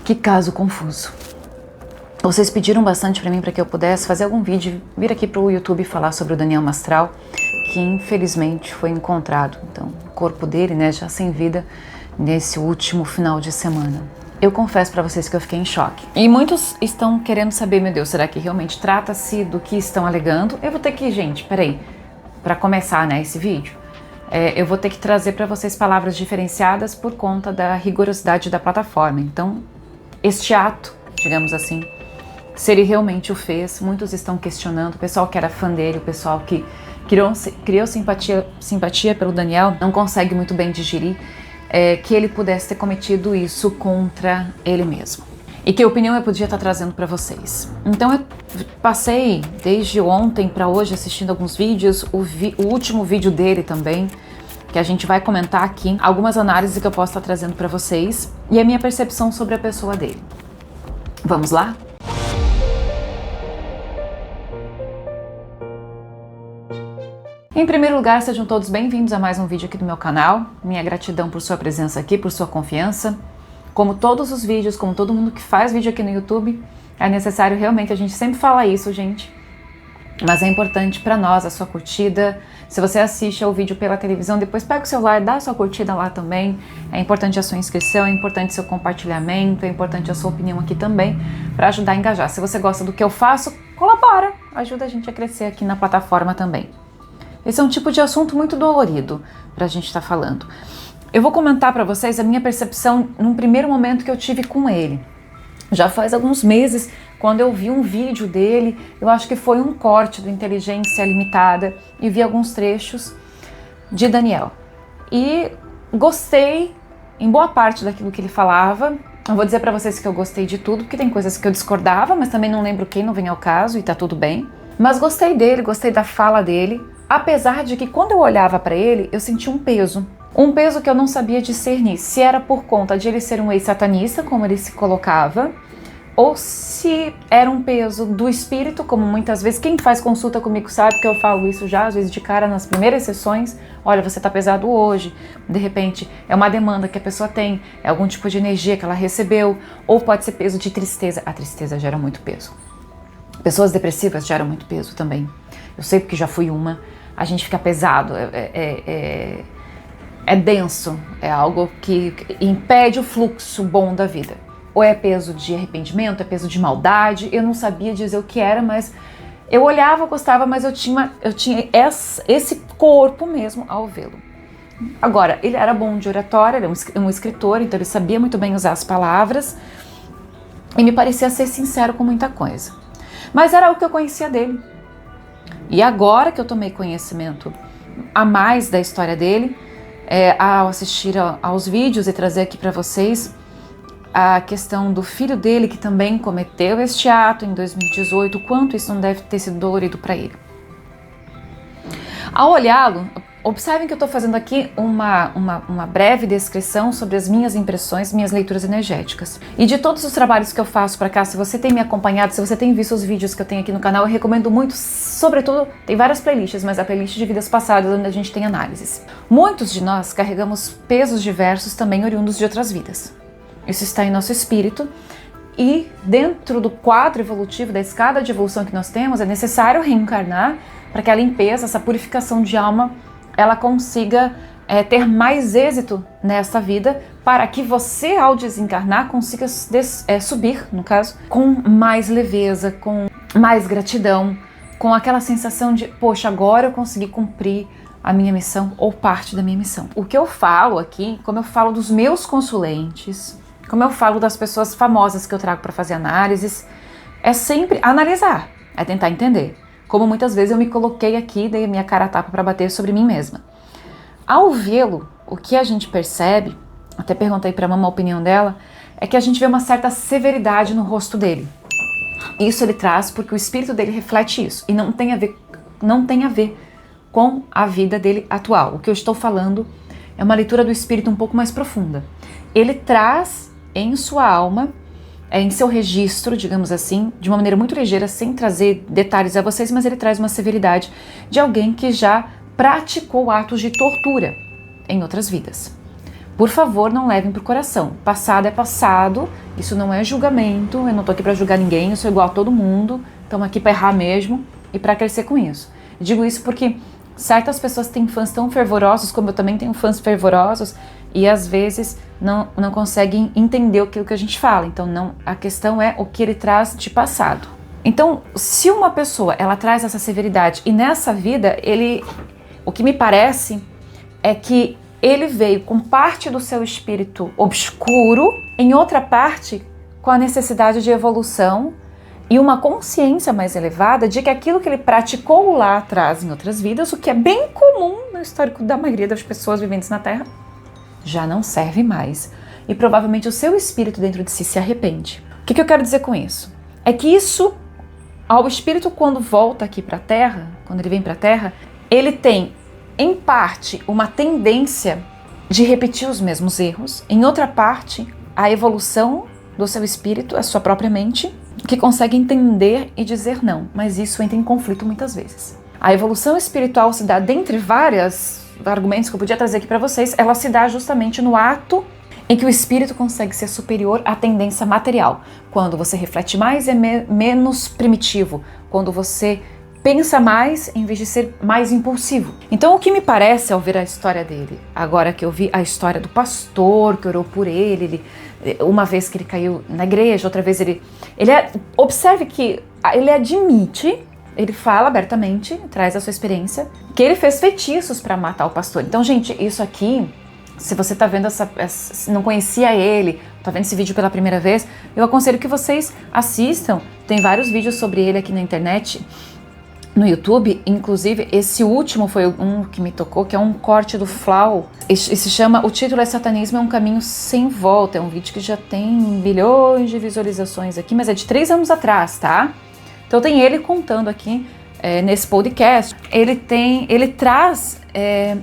Que caso confuso. Vocês pediram bastante para mim para que eu pudesse fazer algum vídeo, vir aqui para o YouTube falar sobre o Daniel Mastral, que infelizmente foi encontrado. Então, o corpo dele, né, já sem vida, nesse último final de semana. Eu confesso para vocês que eu fiquei em choque. E muitos estão querendo saber, meu Deus, será que realmente trata-se do que estão alegando? Eu vou ter que, gente, peraí, para começar, né, esse vídeo, eu vou ter que trazer para vocês palavras diferenciadas por conta da rigorosidade da plataforma. Então, este ato, digamos assim, se ele realmente o fez, muitos estão questionando, o pessoal que era fã dele, o pessoal que criou simpatia pelo Daniel, não consegue muito bem digerir que ele pudesse ter cometido isso contra ele mesmo. E que opinião eu podia estar trazendo para vocês. Então eu passei desde ontem para hoje assistindo alguns vídeos, o último vídeo dele também, que a gente vai comentar aqui, algumas análises que eu posso estar trazendo para vocês e a minha percepção sobre a pessoa dele. Vamos lá? Em primeiro lugar, sejam todos bem-vindos a mais um vídeo aqui do meu canal. Minha gratidão por sua presença aqui, por sua confiança. Como todos os vídeos, como todo mundo que faz vídeo aqui no YouTube, é necessário realmente, a gente sempre fala isso, gente, mas é importante para nós a sua curtida. Se você assiste ao vídeo pela televisão, depois pega o celular, dá a sua curtida lá também. É importante a sua inscrição, é importante seu compartilhamento, é importante a sua opinião aqui também, para ajudar a engajar. Se você gosta do que eu faço, colabora, ajuda a gente a crescer aqui na plataforma também. Esse é um tipo de assunto muito dolorido para a gente estar falando. Eu vou comentar para vocês a minha percepção num primeiro momento que eu tive com ele. Já faz alguns meses, quando eu vi um vídeo dele, eu acho que foi um corte do Inteligência Limitada, e vi alguns trechos de Daniel. E gostei, em boa parte daquilo que ele falava. Não vou dizer para vocês que eu gostei de tudo, porque tem coisas que eu discordava, mas também não lembro quem, não vem ao caso, e tá tudo bem. Mas gostei dele, gostei da fala dele, apesar de que quando eu olhava para ele, eu sentia um peso. Um peso que eu não sabia discernir, se era por conta de ele ser um ex-satanista, como ele se colocava, ou se era um peso do espírito, como muitas vezes, quem faz consulta comigo sabe que eu falo isso já, às vezes de cara nas primeiras sessões, olha, você tá pesado hoje, de repente é uma demanda que a pessoa tem, é algum tipo de energia que ela recebeu, ou pode ser peso de tristeza, a tristeza gera muito peso. Pessoas depressivas geram muito peso também, eu sei porque já fui uma, a gente fica pesado, é denso, é algo que impede o fluxo bom da vida. Ou é peso de arrependimento, é peso de maldade, eu não sabia dizer o que era, mas eu olhava, gostava, mas eu tinha esse corpo mesmo ao vê-lo. Agora, ele era bom de oratória, ele é um escritor, então ele sabia muito bem usar as palavras e me parecia ser sincero com muita coisa. Mas era o que eu conhecia dele. E agora que eu tomei conhecimento a mais da história dele, ao assistir aos vídeos e trazer aqui para vocês a questão do filho dele, que também cometeu este ato em 2018, o quanto isso não deve ter sido dolorido para ele. Ao olhá-lo, observem que eu estou fazendo aqui uma breve descrição sobre as minhas impressões, minhas leituras energéticas. E de todos os trabalhos que eu faço para cá, se você tem me acompanhado, se você tem visto os vídeos que eu tenho aqui no canal, eu recomendo muito, sobretudo, tem várias playlists, mas a playlist de vidas passadas, onde a gente tem análises. Muitos de nós carregamos pesos diversos também oriundos de outras vidas. Isso está em nosso espírito e dentro do quadro evolutivo, da escada de evolução que nós temos, é necessário reencarnar para que a limpeza, essa purificação de alma, ela consiga ter mais êxito nessa vida, para que você, ao desencarnar, consiga subir, no caso, com mais leveza, com mais gratidão, com aquela sensação de, poxa, agora eu consegui cumprir a minha missão ou parte da minha missão. O que eu falo aqui, como eu falo dos meus consulentes, como eu falo das pessoas famosas que eu trago para fazer análises, é sempre analisar, é tentar entender. Como muitas vezes eu me coloquei aqui e dei a minha cara a tapa para bater sobre mim mesma. Ao vê-lo, o que a gente percebe, até perguntei para a mama a opinião dela, é que a gente vê uma certa severidade no rosto dele. Isso ele traz porque o espírito dele reflete isso e não tem a ver com a vida dele atual. O que eu estou falando é uma leitura do espírito um pouco mais profunda. Ele traz em sua alma, em seu registro, digamos assim, de uma maneira muito ligeira, sem trazer detalhes a vocês, mas ele traz uma severidade de alguém que já praticou atos de tortura em outras vidas. Por favor, não levem pro coração. Passado é passado, isso não é julgamento, eu não tô aqui para julgar ninguém, eu sou igual a todo mundo, estamos aqui para errar mesmo e para crescer com isso. Digo isso porque certas pessoas têm fãs tão fervorosos, como eu também tenho fãs fervorosos, e às vezes não conseguem entender aquilo que a gente fala. Então a questão é o que ele traz de passado. Então, se uma pessoa ela traz essa severidade e nessa vida, o que me parece é que ele veio com parte do seu espírito obscuro, em outra parte com a necessidade de evolução e uma consciência mais elevada de que aquilo que ele praticou lá atrás em outras vidas, o que é bem comum no histórico da maioria das pessoas viventes na Terra, já não serve mais. E provavelmente o seu espírito dentro de si se arrepende. O que eu quero dizer com isso? É que isso, ao espírito quando volta aqui para a Terra, quando ele vem para a Terra, ele tem, em parte, uma tendência de repetir os mesmos erros. Em outra parte, a evolução do seu espírito, a sua própria mente, que consegue entender e dizer não. Mas isso entra em conflito muitas vezes. A evolução espiritual se dá, dentre vários argumentos que eu podia trazer aqui para vocês, ela se dá justamente no ato em que o espírito consegue ser superior à tendência material. Quando você reflete mais é menos primitivo. Quando você pensa mais em vez de ser mais impulsivo. Então o que me parece ao ver a história dele, agora que eu vi a história do pastor que orou por ele, uma vez que ele caiu na igreja, outra vez observe que ele admite, ele fala abertamente, traz a sua experiência, que ele fez feitiços para matar o pastor. Então, gente, isso aqui, se você tá vendo não conhecia ele, tá vendo esse vídeo pela primeira vez, eu aconselho que vocês assistam. Tem vários vídeos sobre ele aqui na internet, no YouTube, inclusive esse último foi um que me tocou, que é um corte do Flau, e se chama, o título é Satanismo é um caminho sem volta, é um vídeo que já tem bilhões de visualizações aqui, mas é de 3 anos atrás, tá? Então tem ele contando aqui, nesse podcast, ele traz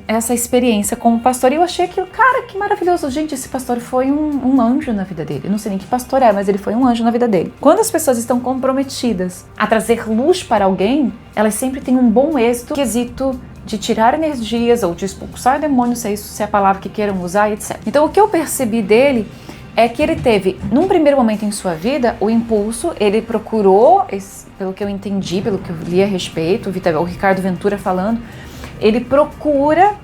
essa experiência como pastor, e eu achei aquilo, cara, que maravilhoso, gente, esse pastor foi um anjo na vida dele, eu não sei nem que pastor é, mas ele foi um anjo na vida dele. Quando as pessoas estão comprometidas a trazer luz para alguém, elas sempre têm um bom êxito, quesito de tirar energias ou de expulsar demônios, se isso é a palavra que queiram usar, etc. Então o que eu percebi dele é que ele teve, num primeiro momento em sua vida, o impulso, ele procurou, pelo que eu entendi, pelo que eu li a respeito, o Ricardo Ventura falando, ele procura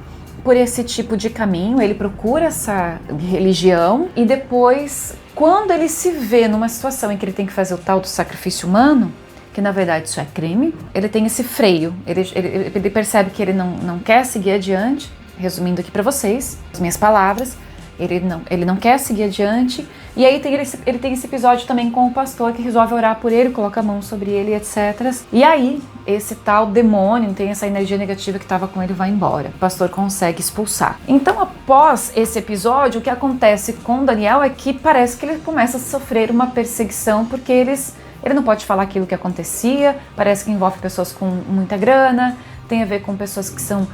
por esse tipo de caminho, ele procura essa religião e depois, quando ele se vê numa situação em que ele tem que fazer o tal do sacrifício humano, que na verdade isso é crime, ele tem esse freio, ele percebe que ele não quer seguir adiante, resumindo aqui para vocês, as minhas palavras, ele não quer seguir adiante, e aí ele tem esse episódio também com o pastor que resolve orar por ele, coloca a mão sobre ele, etc. E aí, esse tal demônio, tem essa energia negativa que estava com ele, vai embora. O pastor consegue expulsar. Então, após esse episódio, o que acontece com Daniel é que parece que ele começa a sofrer uma perseguição, porque ele não pode falar aquilo que acontecia, parece que envolve pessoas com muita grana, tem a ver com pessoas que são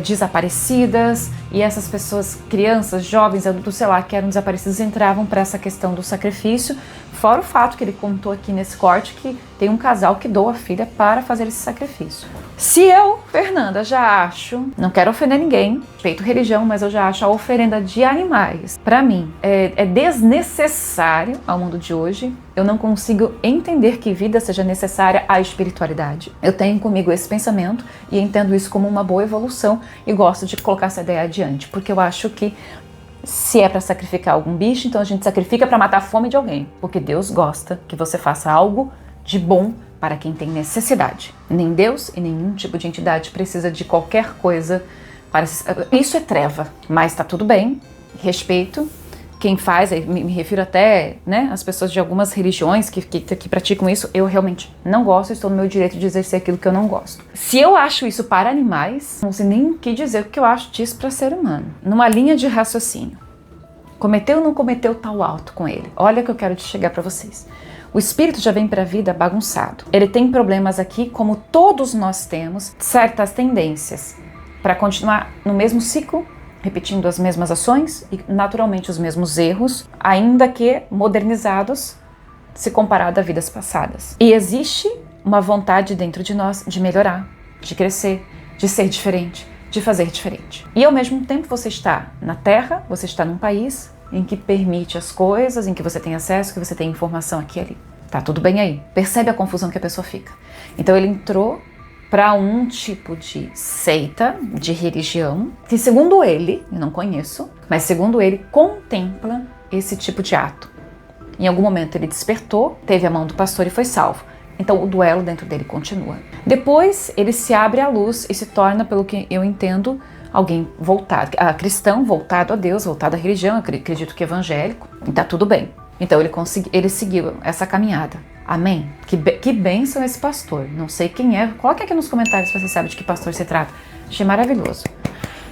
desaparecidas, e essas pessoas, crianças, jovens, adultos, sei lá, que eram desaparecidos, entravam para essa questão do sacrifício, fora o fato que ele contou aqui nesse corte que tem um casal que doa a filha para fazer esse sacrifício. Se eu, Fernanda, já acho, não quero ofender ninguém, respeito religião, mas eu já acho a oferenda de animais, para mim, é desnecessário ao mundo de hoje. Eu não consigo entender que vida seja necessária à espiritualidade. Eu tenho comigo esse pensamento e entendo isso como uma boa evolução e gosto de colocar essa ideia adiante, porque eu acho que se é para sacrificar algum bicho, então a gente sacrifica para matar a fome de alguém, porque Deus gosta que você faça algo de bom para quem tem necessidade. Nem Deus e nenhum tipo de entidade precisa de qualquer coisa para... Isso é treva, mas tá tudo bem, respeito quem faz, me refiro até, né, as pessoas de algumas religiões que praticam isso. Eu realmente não gosto, estou no meu direito de exercer aquilo que eu não gosto. Se eu acho isso para animais, não sei nem o que dizer o que eu acho disso para ser humano. Numa linha de raciocínio, cometeu ou não cometeu tal auto com ele? Olha que eu quero chegar para vocês. O espírito já vem para a vida bagunçado. Ele tem problemas aqui, como todos nós temos, certas tendências para continuar no mesmo ciclo, repetindo as mesmas ações e naturalmente os mesmos erros, ainda que modernizados se comparado a vidas passadas. E existe uma vontade dentro de nós de melhorar, de crescer, de ser diferente, de fazer diferente. E ao mesmo tempo você está na Terra, você está num país em que permite as coisas, em que você tem acesso, que você tem informação aqui e ali. Tá tudo bem aí. Percebe a confusão que a pessoa fica. Então ele entrou para um tipo de seita, de religião, que segundo ele, eu não conheço, mas segundo ele, contempla esse tipo de ato. Em algum momento ele despertou, teve a mão do pastor e foi salvo. Então o duelo dentro dele continua. Depois ele se abre à luz e se torna, pelo que eu entendo, alguém voltado, cristão, voltado a Deus, voltado à religião, acredito que evangélico, e tá tudo bem. Então ele seguiu essa caminhada. Amém? Que bênção esse pastor. Não sei quem é. Coloque aqui nos comentários se você sabe de que pastor se trata. Achei maravilhoso.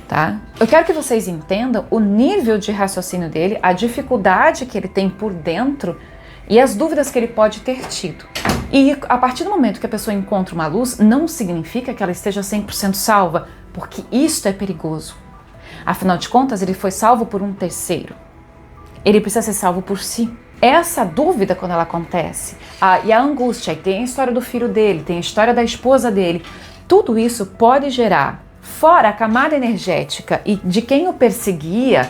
Tá? Eu quero que vocês entendam o nível de raciocínio dele, a dificuldade que ele tem por dentro e as dúvidas que ele pode ter tido. E a partir do momento que a pessoa encontra uma luz, não significa que ela esteja 100% salva, porque isto é perigoso. Afinal de contas, ele foi salvo por um terceiro. Ele precisa ser salvo por si. Essa dúvida, quando ela acontece, e a angústia, e tem a história do filho dele, tem a história da esposa dele, tudo isso pode gerar, fora a camada energética e de quem o perseguia,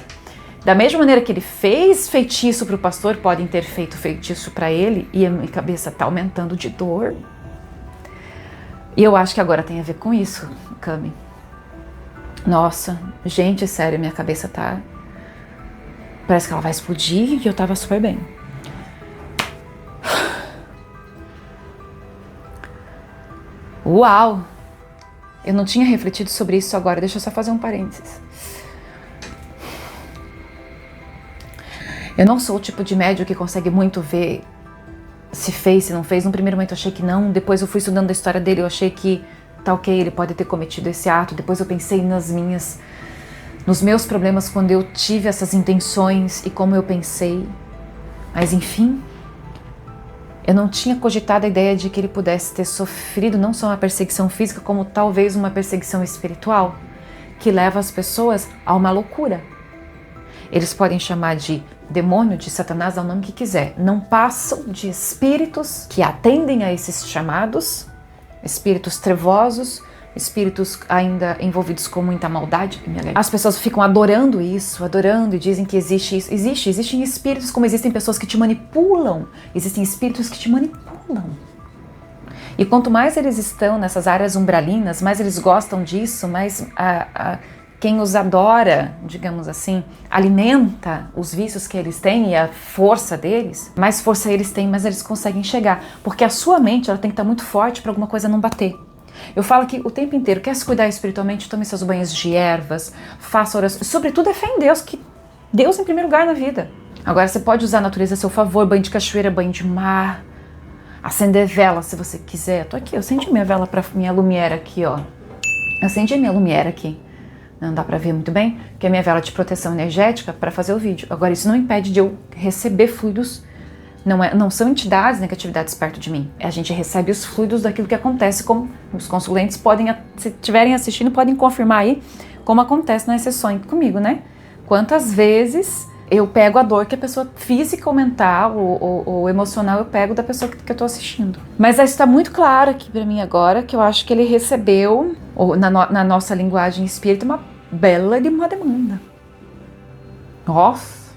da mesma maneira que ele fez feitiço para o pastor, podem ter feito feitiço para ele, e a minha cabeça está aumentando de dor. E eu acho que agora tem a ver com isso, Cami. Nossa, gente, sério, minha cabeça tá... Parece que ela vai explodir e eu tava super bem. Uau! Eu não tinha refletido sobre isso agora, deixa eu só fazer um parênteses. Eu não sou o tipo de médium que consegue muito ver se fez, se não fez. No primeiro momento eu achei que não, depois eu fui estudando a história dele, eu achei que tá ok, ele pode ter cometido esse ato, depois eu pensei nos meus problemas quando eu tive essas intenções e como eu pensei. Mas enfim, eu não tinha cogitado a ideia de que ele pudesse ter sofrido não só uma perseguição física, como talvez uma perseguição espiritual, que leva as pessoas a uma loucura. Eles podem chamar de demônio, de Satanás, dá o nome que quiser. Não passam de espíritos que atendem a esses chamados, espíritos trevosos, espíritos ainda envolvidos com muita maldade. As pessoas ficam adorando isso, adorando e dizem que existe isso. Existem espíritos como existem pessoas que te manipulam. Existem espíritos que te manipulam. E quanto mais eles estão nessas áreas umbralinas, mais eles gostam disso, mais quem os adora, digamos assim, alimenta os vícios que eles têm e a força deles, mais força eles têm, mais eles conseguem chegar. Porque a sua mente ela tem que estar muito forte para alguma coisa não bater. Eu falo que o tempo inteiro, quer se cuidar espiritualmente, tome seus banhos de ervas, faça orações, sobretudo é fé em Deus, que Deus em primeiro lugar na vida. Agora você pode usar a natureza a seu favor, banho de cachoeira, banho de mar, acender vela se você quiser. Eu tô aqui, eu acendi minha vela para minha lumière aqui, ó. Eu acendi a minha lumière aqui. Não dá pra ver muito bem, que é a minha vela de proteção energética para fazer o vídeo. Agora isso não impede de eu receber fluidos. Não são entidades, negatividades perto de mim. A gente recebe os fluidos daquilo que acontece, como os consulentes podem, se estiverem assistindo, podem confirmar aí como acontece nas sessões comigo, né? Quantas vezes eu pego a dor que a pessoa física ou mental ou emocional eu pego da pessoa que eu tô assistindo. Mas isso tá muito claro aqui pra mim agora, que eu acho que ele recebeu, ou na nossa linguagem espírita, uma bela de uma demanda. Nossa!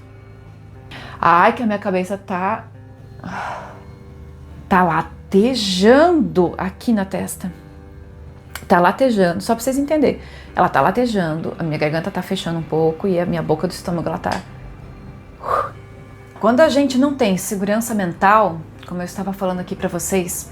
Ai, que a minha cabeça tá latejando aqui na testa. Tá latejando, só pra vocês entenderem. Ela tá latejando, a minha garganta tá fechando um pouco e a minha boca do estômago, ela tá... Quando a gente não tem segurança mental, como eu estava falando aqui pra vocês,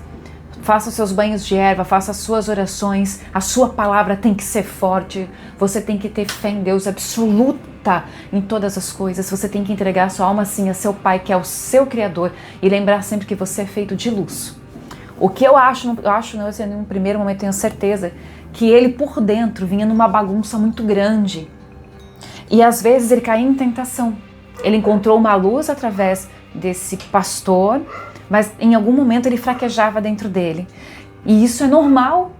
faça os seus banhos de erva, faça as suas orações, a sua palavra tem que ser forte, você tem que ter fé em Deus absoluta em todas as coisas, você tem que entregar a sua alma assim a seu Pai, que é o seu Criador, e lembrar sempre que você é feito de luz. O que eu acho, no primeiro momento tenho certeza, que ele por dentro vinha numa bagunça muito grande, e às vezes ele caía em tentação. Ele encontrou uma luz através desse pastor, mas em algum momento ele fraquejava dentro dele. E isso é normal.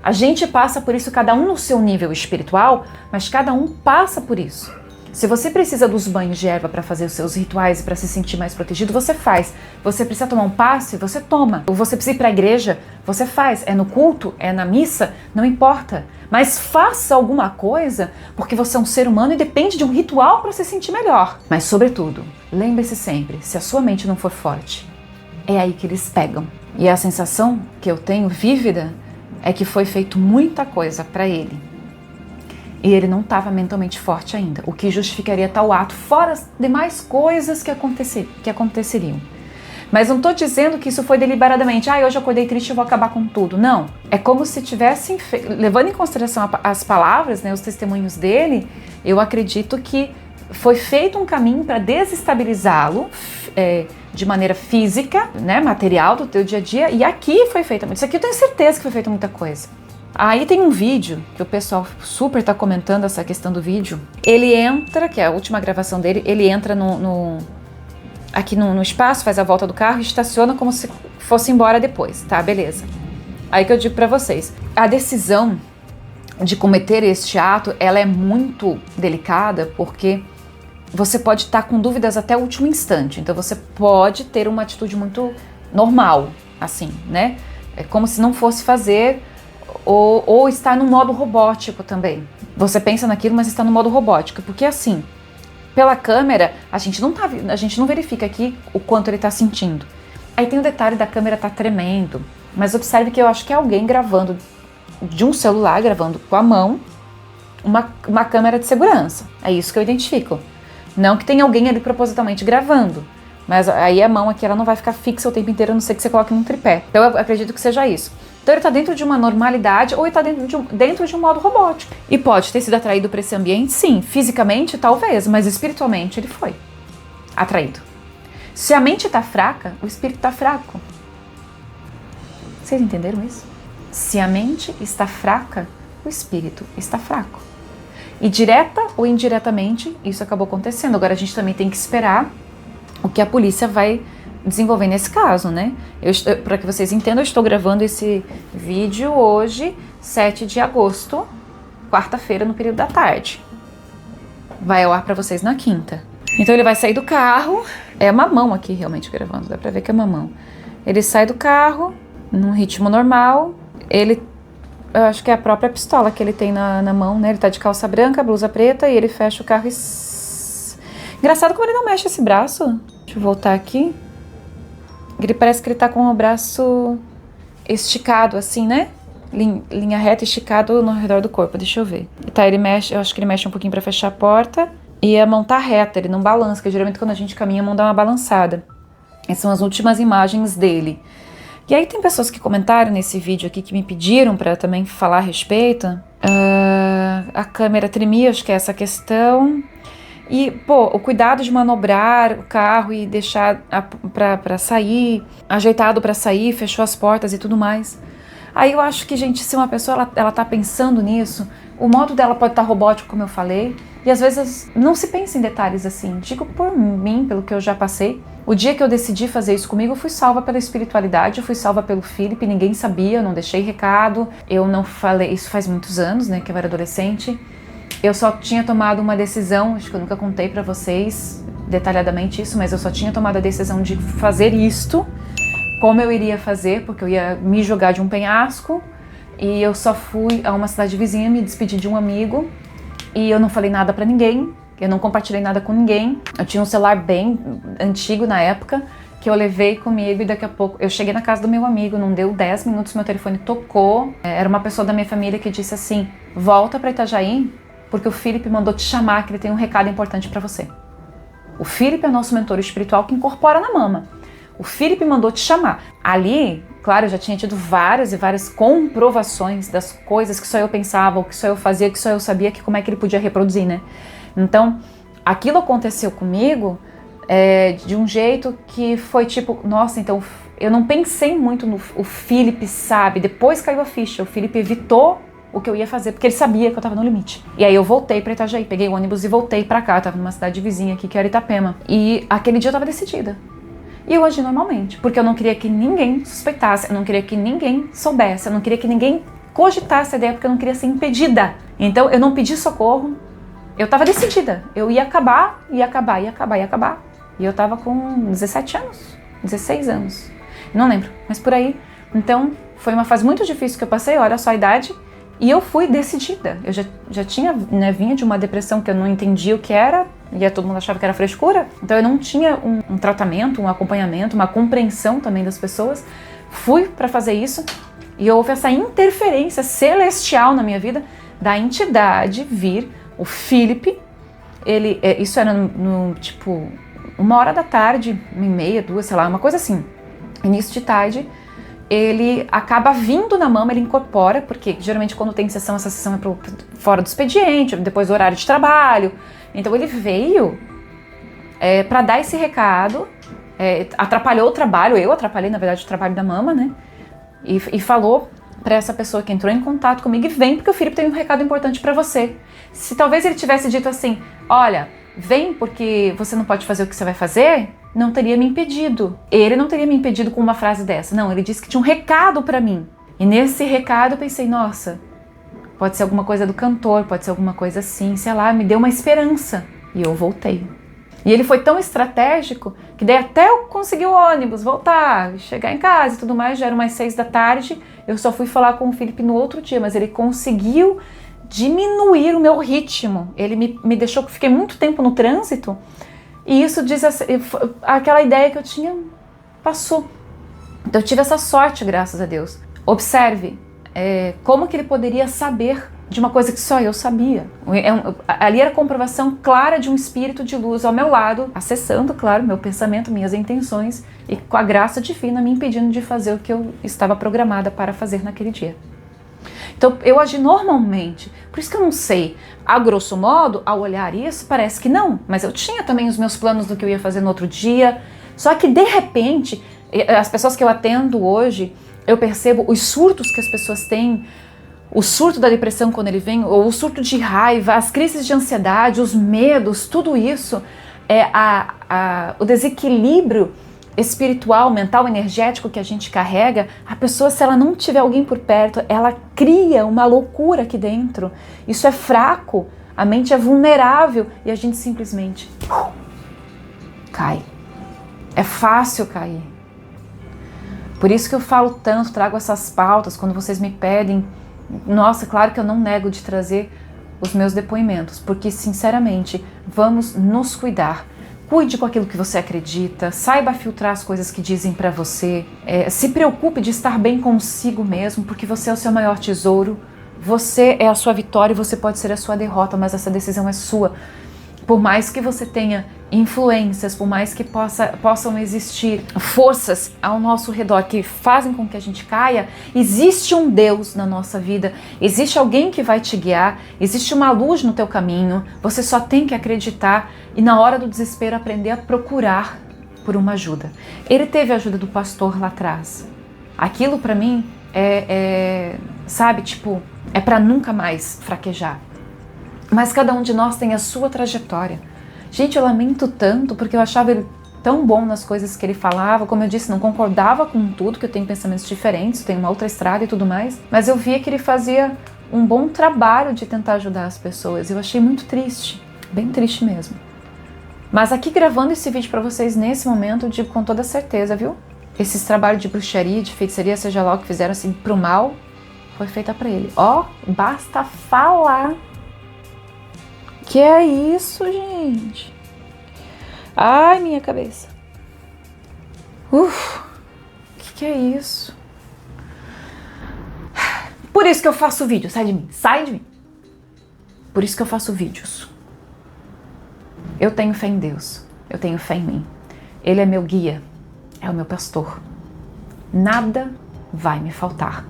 A gente passa por isso, cada um no seu nível espiritual, mas cada um passa por isso. Se você precisa dos banhos de erva para fazer os seus rituais e para se sentir mais protegido, você faz. Você precisa tomar um passe, você toma. Ou você precisa ir para a igreja, você faz. É no culto, é na missa, não importa. Mas faça alguma coisa, porque você é um ser humano e depende de um ritual para se sentir melhor. Mas, sobretudo, lembre-se sempre, se a sua mente não for forte, é aí que eles pegam. E a sensação que eu tenho vívida é que foi feito muita coisa para ele. E ele não estava mentalmente forte ainda, o que justificaria tal ato, fora as demais coisas que aconteceriam. Mas não estou dizendo que isso foi deliberadamente, hoje eu acordei triste e vou acabar com tudo. Não, é como se tivessem, levando em consideração as palavras, né, os testemunhos dele, eu acredito que foi feito um caminho para desestabilizá-lo de maneira física, né, material do teu dia a dia, e aqui foi feita, isso aqui eu tenho certeza que foi feita muita coisa. Aí tem um vídeo que o pessoal super tá comentando essa questão do vídeo. Ele entra, que é a última gravação dele, ele entra aqui no espaço, faz a volta do carro e estaciona como se fosse embora depois, tá? Beleza. Aí que eu digo pra vocês, a decisão de cometer este ato, ela é muito delicada porque você pode estar com dúvidas até o último instante. Então você pode ter uma atitude muito normal, assim, né? É como se não fosse fazer... Ou está no modo robótico também. Você pensa naquilo, mas está no modo robótico. Porque assim, pela câmera, a gente não verifica aqui o quanto ele está sentindo. Aí tem o detalhe da câmera tá tremendo. Mas observe que eu acho que é alguém gravando de um celular, gravando com a mão, uma câmera de segurança. É isso que eu identifico. Não que tenha alguém ali propositalmente gravando. Mas aí a mão aqui, ela não vai ficar fixa o tempo inteiro, a não ser que você coloque num tripé. Então eu acredito que seja isso. Então ele está dentro de uma normalidade ou ele está dentro de um modo robótico. E pode ter sido atraído para esse ambiente, sim. Fisicamente, talvez, mas espiritualmente ele foi atraído. Se a mente está fraca, o espírito está fraco. Vocês entenderam isso? Se a mente está fraca, o espírito está fraco. E direta ou indiretamente, isso acabou acontecendo. Agora a gente também tem que esperar o que a polícia vai desenvolver nesse caso, né? Para que vocês entendam, eu estou gravando esse vídeo hoje, 7 de agosto, quarta-feira, no período da tarde. Vai ao ar para vocês na quinta. Então ele vai sair do carro, é uma mão aqui realmente gravando, dá pra ver que é uma mão. Ele sai do carro, num ritmo normal, eu acho que é a própria pistola que ele tem na mão, né? Ele tá de calça branca, blusa preta e ele fecha o carro e... Engraçado como ele não mexe esse braço. Deixa eu voltar aqui. Ele parece que ele tá com o braço esticado assim, né? Linha reta, esticado no redor do corpo. Deixa eu ver. Tá, ele mexe, eu acho que ele mexe um pouquinho pra fechar a porta. E a mão tá reta, ele não balança, porque geralmente quando a gente caminha a mão dá uma balançada. Essas são as últimas imagens dele. E aí tem pessoas que comentaram nesse vídeo aqui que me pediram pra também falar a respeito. A câmera tremia, acho que é essa questão. E, o cuidado de manobrar o carro e deixar pra sair, ajeitado pra sair, fechou as portas e tudo mais. Aí eu acho que, gente, se uma pessoa ela tá pensando nisso, o modo dela pode estar robótico, como eu falei, e às vezes não se pensa em detalhes assim. Digo por mim, pelo que eu já passei. O dia que eu decidi fazer isso comigo, eu fui salva pela espiritualidade, eu fui salva pelo Felipe, ninguém sabia, eu não deixei recado, eu não falei, isso faz muitos anos, né, que eu era adolescente. Eu só tinha tomado uma decisão, acho que eu nunca contei pra vocês detalhadamente isso, mas eu só tinha tomado a decisão de fazer isto, como eu iria fazer, porque eu ia me jogar de um penhasco, e eu só fui a uma cidade vizinha me despedir de um amigo, e eu não falei nada pra ninguém, eu não compartilhei nada com ninguém. Eu tinha um celular bem antigo na época, que eu levei comigo e daqui a pouco eu cheguei na casa do meu amigo, não deu 10 minutos, meu telefone tocou, era uma pessoa da minha família que disse assim, volta pra Itajaí, porque o Felipe mandou te chamar, que ele tem um recado importante pra você. O Felipe é o nosso mentor espiritual que incorpora na mama. O Felipe mandou te chamar. Ali, claro, eu já tinha tido várias e várias comprovações das coisas que só eu pensava, ou que só eu fazia, que só eu sabia, que como é que ele podia reproduzir, né? Então, aquilo aconteceu comigo de um jeito que foi tipo, nossa, então eu não pensei muito no o Felipe, sabe? Depois caiu a ficha, o Felipe evitou o que eu ia fazer, porque ele sabia que eu tava no limite. E aí eu voltei pra Itajaí, peguei o ônibus e voltei pra cá, eu tava numa cidade vizinha aqui, que era Itapema. E aquele dia eu tava decidida. E eu agi normalmente, porque eu não queria que ninguém suspeitasse, eu não queria que ninguém soubesse, eu não queria que ninguém cogitasse a ideia, porque eu não queria ser impedida. Então eu não pedi socorro, eu tava decidida. Eu ia acabar, ia acabar, ia acabar, ia acabar. E eu tava com 17 anos, 16 anos. Não lembro, mas por aí. Então, foi uma fase muito difícil que eu passei, olha só a idade. E eu fui decidida. Eu já tinha, né, vinha de uma depressão que eu não entendia o que era. E todo mundo achava que era frescura. Então eu não tinha um tratamento, um acompanhamento, uma compreensão também das pessoas. Fui para fazer isso. E houve essa interferência celestial na minha vida da entidade vir, o Felipe. Ele, isso era no tipo 1h da tarde, 1h30, 2, sei lá, uma coisa assim. Início de tarde. Ele acaba vindo na mama, ele incorpora, porque geralmente quando tem sessão, essa sessão é fora do expediente, depois do horário de trabalho. Então ele veio para dar esse recado, atrapalhou o trabalho, eu atrapalhei na verdade o trabalho da mama, né? E falou para essa pessoa que entrou em contato comigo, e vem porque o Felipe tem um recado importante para você. Se talvez ele tivesse dito assim, olha, vem porque você não pode fazer o que você vai fazer, não teria me impedido. Ele não teria me impedido com uma frase dessa. Não, ele disse que tinha um recado pra mim. E nesse recado eu pensei, nossa, pode ser alguma coisa do cantor, pode ser alguma coisa assim, sei lá, me deu uma esperança. E eu voltei. E ele foi tão estratégico que daí até eu consegui o ônibus, voltar, chegar em casa e tudo mais, já eram umas 6 da tarde, eu só fui falar com o Felipe no outro dia, mas ele conseguiu diminuir o meu ritmo. Ele me deixou que eu fiquei muito tempo no trânsito. E isso diz aquela ideia que eu tinha passou. Então eu tive essa sorte, graças a Deus. Observe como que ele poderia saber de uma coisa que só eu sabia. Ali era a comprovação clara de um espírito de luz ao meu lado, acessando, claro, meu pensamento, minhas intenções, e com a graça divina me impedindo de fazer o que eu estava programada para fazer naquele dia. Então eu agi normalmente, por isso que eu não sei, a grosso modo, ao olhar isso, parece que não, mas eu tinha também os meus planos do que eu ia fazer no outro dia, só que de repente, as pessoas que eu atendo hoje, eu percebo os surtos que as pessoas têm, o surto da depressão quando ele vem, ou o surto de raiva, as crises de ansiedade, os medos, tudo isso, o desequilíbrio espiritual, mental, energético que a gente carrega, a pessoa, se ela não tiver alguém por perto, ela cria uma loucura aqui dentro. Isso é fraco, a mente é vulnerável e a gente simplesmente cai. É fácil cair. Por isso que eu falo tanto, trago essas pautas quando vocês me pedem. Nossa, claro que eu não nego de trazer os meus depoimentos, porque sinceramente, vamos nos cuidar. Cuide com aquilo que você acredita, saiba filtrar as coisas que dizem pra você, se preocupe de estar bem consigo mesmo, porque você é o seu maior tesouro, você é a sua vitória e você pode ser a sua derrota, mas essa decisão é sua. Por mais que você tenha influências, por mais que possam existir forças ao nosso redor que fazem com que a gente caia, existe um Deus na nossa vida, existe alguém que vai te guiar, existe uma luz no teu caminho, você só tem que acreditar e na hora do desespero aprender a procurar por uma ajuda. Ele teve a ajuda do pastor lá atrás. Aquilo pra mim sabe, tipo, é pra nunca mais fraquejar. Mas cada um de nós tem a sua trajetória. Gente, eu lamento tanto porque eu achava ele tão bom nas coisas que ele falava. Como eu disse, não concordava com tudo, que eu tenho pensamentos diferentes, tenho uma outra estrada e tudo mais. Mas eu via que ele fazia um bom trabalho de tentar ajudar as pessoas. Eu achei muito triste, bem triste mesmo. Mas aqui gravando esse vídeo pra vocês nesse momento, eu digo com toda certeza, viu? Esses trabalhos de bruxaria, de feitiçaria, seja lá o que fizeram assim pro mal, foi feita pra ele. Ó, basta falar. Que é isso, gente? Ai, minha cabeça. Que é isso? Por isso que eu faço vídeo. Sai de mim, sai de mim. Por isso que eu faço vídeos. Eu tenho fé em Deus. Eu tenho fé em mim. Ele é meu guia. É o meu pastor. Nada vai me faltar.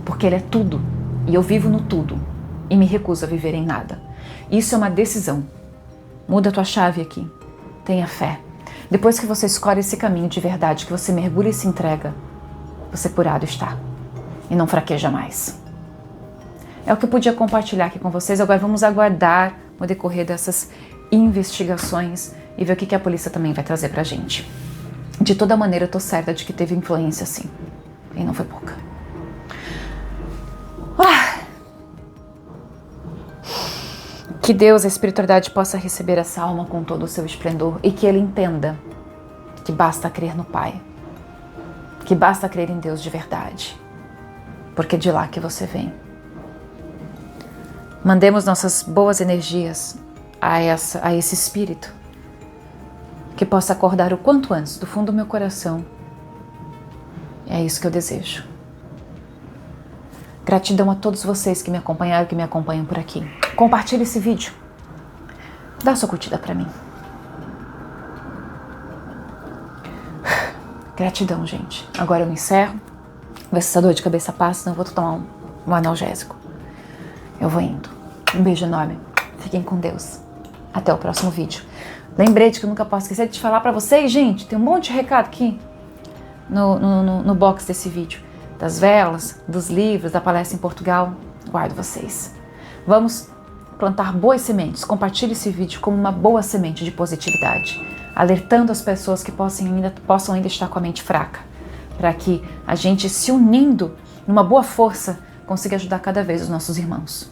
Porque Ele é tudo. E eu vivo no tudo. E me recuso a viver em nada. Isso é uma decisão. Muda a tua chave aqui. Tenha fé. Depois que você escolhe esse caminho de verdade, que você mergulha e se entrega, você curado está. E não fraqueja mais. É o que eu podia compartilhar aqui com vocês. Agora vamos aguardar o decorrer dessas investigações e ver o que a polícia também vai trazer pra gente. De toda maneira, eu tô certa de que teve influência, sim. E não foi pouca. Que Deus, a espiritualidade, possa receber essa alma com todo o seu esplendor e que ele entenda que basta crer no Pai, que basta crer em Deus de verdade, porque é de lá que você vem. Mandemos nossas boas energias a esse espírito, que possa acordar o quanto antes do fundo do meu coração. É isso que eu desejo. Gratidão a todos vocês que me acompanharam, que me acompanham por aqui. Compartilhe esse vídeo. Dá sua curtida pra mim. Gratidão, gente. Agora eu me encerro. Vê se essa dor de cabeça passa, senão eu vou tomar um analgésico. Eu vou indo. Um beijo enorme. Fiquem com Deus. Até o próximo vídeo. Lembrete que eu nunca posso esquecer de te falar pra vocês, gente. Tem um monte de recado aqui no box desse vídeo. Das velas, dos livros, da palestra em Portugal. Guardo vocês. Vamos plantar boas sementes. Compartilhe esse vídeo como uma boa semente de positividade, alertando as pessoas que possam ainda estar com a mente fraca, para que a gente, se unindo numa boa força, consiga ajudar cada vez os nossos irmãos.